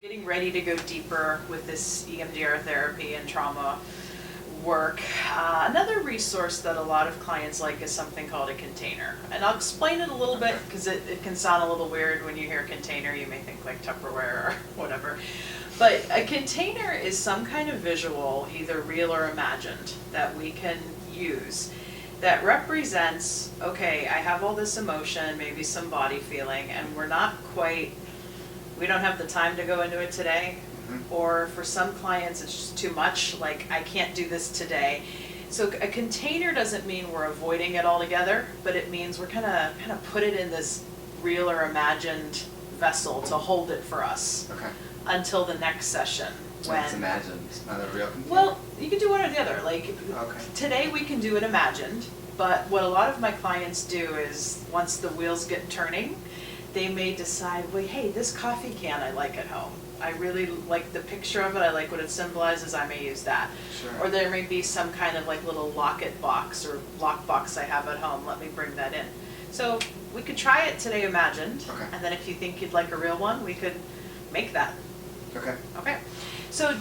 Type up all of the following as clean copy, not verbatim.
Getting ready to go deeper with this EMDR therapy and trauma work. Another resource that a lot of clients like is something called a container. And I'll explain it a little bit because it can sound a little weird when you hear container. You may think like Tupperware or whatever. But a container is some kind of visual, either real or imagined, that we can use that represents, okay, I have all this emotion, maybe some body feeling, and we don't have the time to go into it today. Or for some clients, it's just too much, like I can't do this today. So a container doesn't mean we're avoiding it altogether, but it means we're kind of put it in this real or imagined vessel to hold it for us until the next session. So it's imagined, it's not a real container? Well, you can do one or the other. Like today we can do it imagined, but what a lot of my clients do is once the wheels get turning, they may decide, well, hey, this coffee can I like at home. I really like the picture of it. I like what it symbolizes. I may use that. Sure. Or there may be some kind of like little locket box or lock box I have at home. Let me bring that in. So we could try it today imagined. And then if you think you'd like a real one, we could make that. Okay. So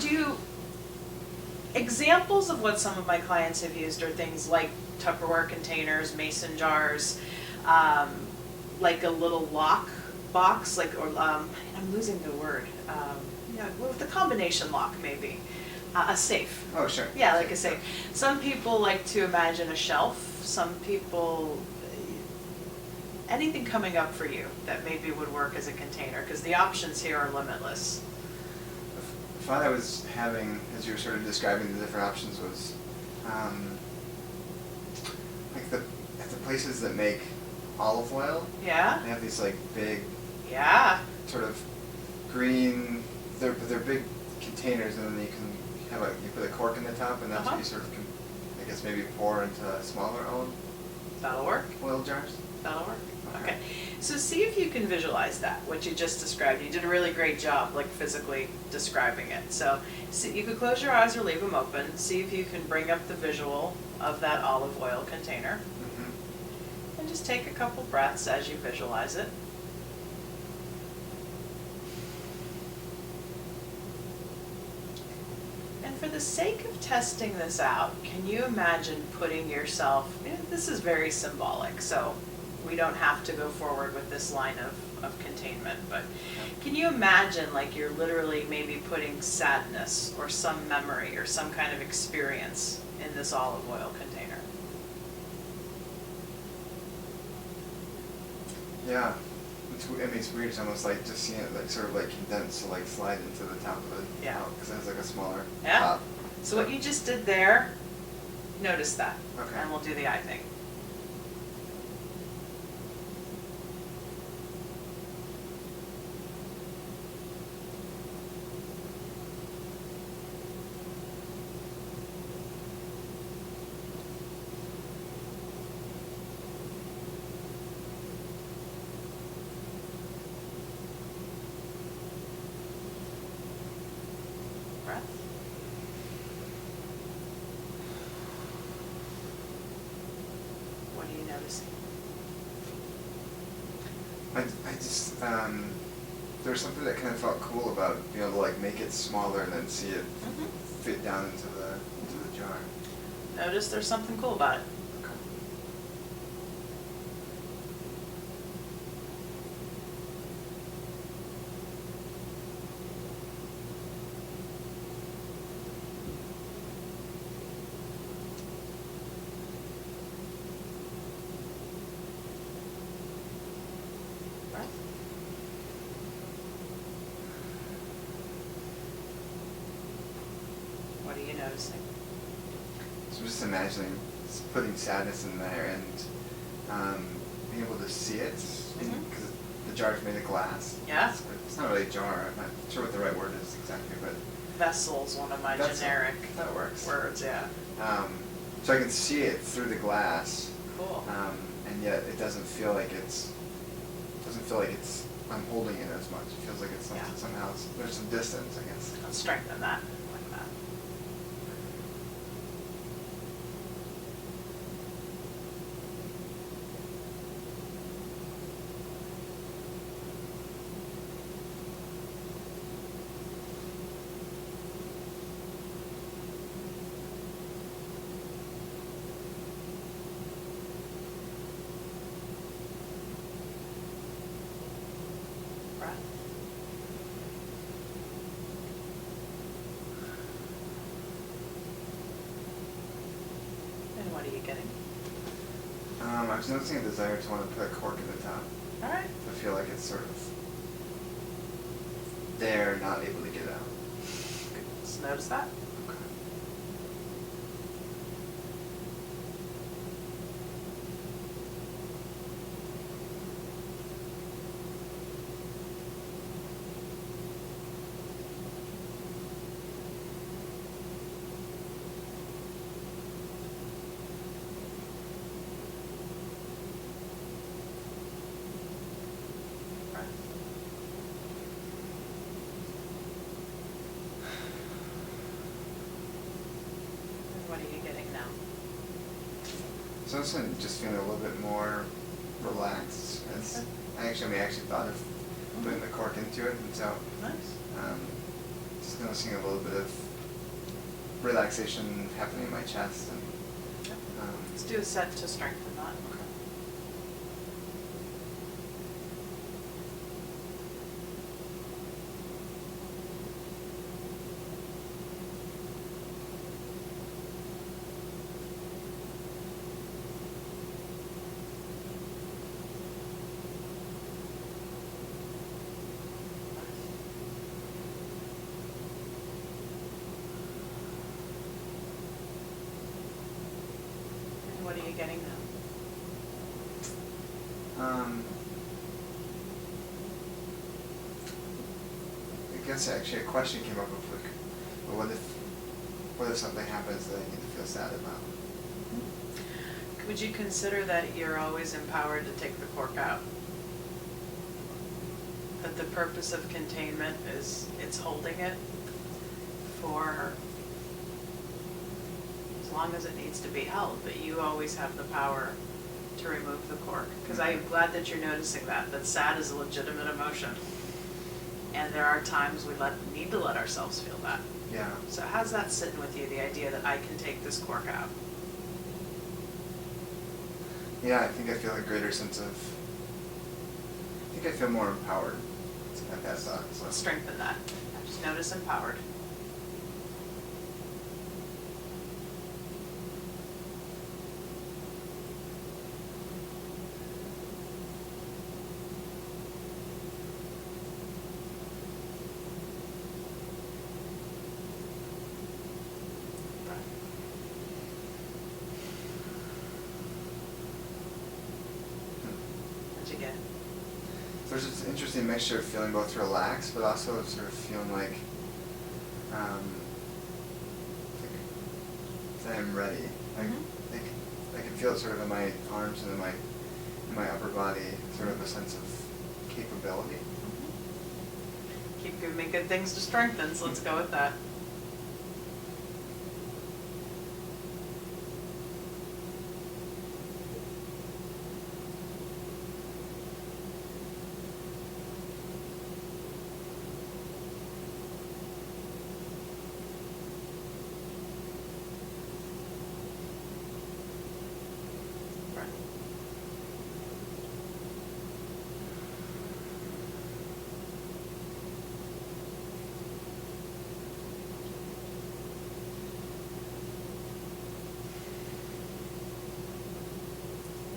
examples of what some of my clients have used are things like Tupperware containers, mason jars, like a little lock box, I'm losing the word. With the combination lock, maybe a safe. Oh, sure. Yeah, like a safe. Some people like to imagine a shelf. Some people, anything coming up for you that maybe would work as a container, because the options here are limitless. The thought I was having as you were sort of describing the different options was, like the places that make olive oil. Yeah. They have these like big. Yeah. Sort of green. They're big containers, and then you put a cork in the top, and that's what you sort of can, I guess maybe pour into smaller That'll work. oil jars. That'll work. Okay. So see if you can visualize that, what you just described. You did a really great job, like physically describing it. So you could close your eyes or leave them open. See if you can bring up the visual of that olive oil container. And just take a couple breaths as you visualize it. And for the sake of testing this out, can you imagine putting yourself, this is very symbolic, so we don't have to go forward with this line of containment, but can you imagine like you're literally maybe putting sadness or some memory or some kind of experience in this olive oil container? Yeah. It's weird. It's almost like just seeing it like sort of like condensed to like slide into the top of it. Yeah. Because it has like a smaller Yeah. top. So what you just did there, notice that. Okay. And we'll do the eye thing. Breath. What are you noticing? I just there's something that kind of felt cool about being able to like make it smaller and then see it fit down into the jar. Notice there's something cool about it. Okay. Breath. What are you noticing? So I'm just imagining putting sadness in there and being able to see it because the jar's made of glass. Yeah. It's not really a jar. I'm not sure what the right word is exactly, but Vessel's one of my generic that works. words, yeah. So I can see it through the glass. Cool. And yet it doesn't feel like I'm holding it as much. It feels like it's somehow there's some distance, I guess. Let's strengthen that like that. What are you getting? I was noticing a desire to want to put a cork in the top. All right. I feel like it's sort of there, not able to get out. Just notice that. Okay. And what are you getting now? So I'm just feeling a little bit more relaxed. Okay. I actually thought of putting the cork into it, and so Nice. just noticing a little bit of relaxation happening in my chest. And Yep. Let's do a set to strengthen that. okay. And what are you getting now? I guess actually a question came up of like, well, what if something happens that I need to feel sad about? Would you consider that you're always empowered to take the cork out? That the purpose of containment is it's holding it for as long as it needs to be held, but you always have the power to remove the cork. Because I'm glad that you're noticing that sad is a legitimate emotion. And there are times we need to let ourselves feel that. Yeah. So how's that sitting with you, the idea that I can take this cork out? Yeah, I think I feel a greater sense of, I think I feel more empowered at that thought. So let's strengthen that. Just notice empowered. What'd you get? So there's this interesting mixture of feeling both relaxed, but also sort of feeling like that I'm ready. Like, I can feel it sort of in my arms and in my upper body, sort of a sense of capability. Keep giving me good things to strengthen, so let's go with that.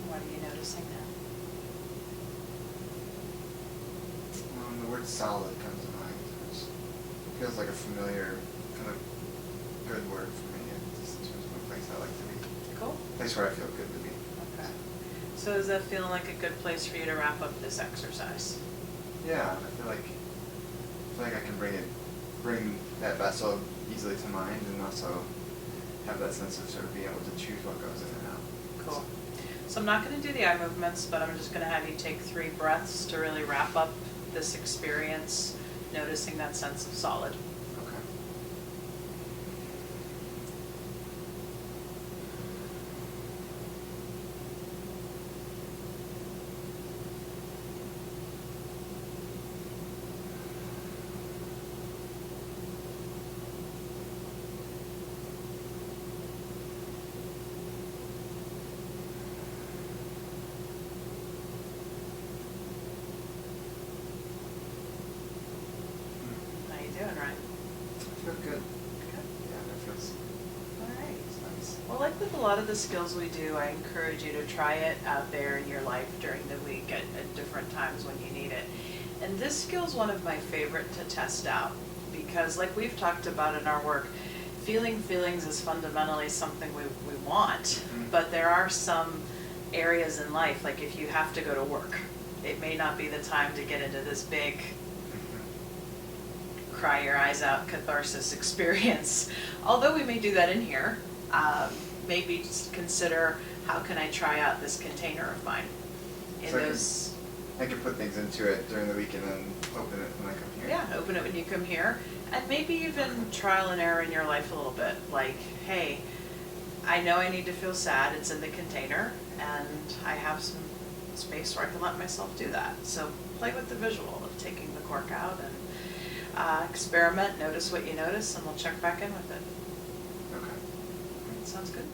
What are you noticing now? The word solid comes to mind, which feels like a familiar, kind of good word for me, just in terms of a place I like to be. Cool. A place where I feel good to be. Okay. So is that feeling like a good place for you to wrap up this exercise? Yeah, I feel like I can bring that vessel easily to mind, and also have that sense of sort of being able to choose what goes in and out. Cool. So I'm not going to do the eye movements, but I'm just going to have you take 3 breaths to really wrap up this experience, noticing that sense of solid. Okay. How you doing, Ryan? Well, like with a lot of the skills we do, I encourage you to try it out there in your life during the week at different times when you need it. And this skill is one of my favorite to test out because, like we've talked about in our work, feeling feelings is fundamentally something we want, Mm-hmm. but there are some areas in life, like if you have to go to work, it may not be the time to get into this big cry your eyes out catharsis experience. Although we may do that in here, maybe just consider how can I try out this container of mine in So those. I can put things into it during the week and then open it when I come here. Yeah, open it when you come here, and maybe even trial and error in your life a little bit. Like, hey, I know I need to feel sad, it's in the container, and I have some space where I can let myself do that. So play with the visual of taking the cork out and experiment, notice what you notice, and we'll check back in with it. Okay. Sounds good?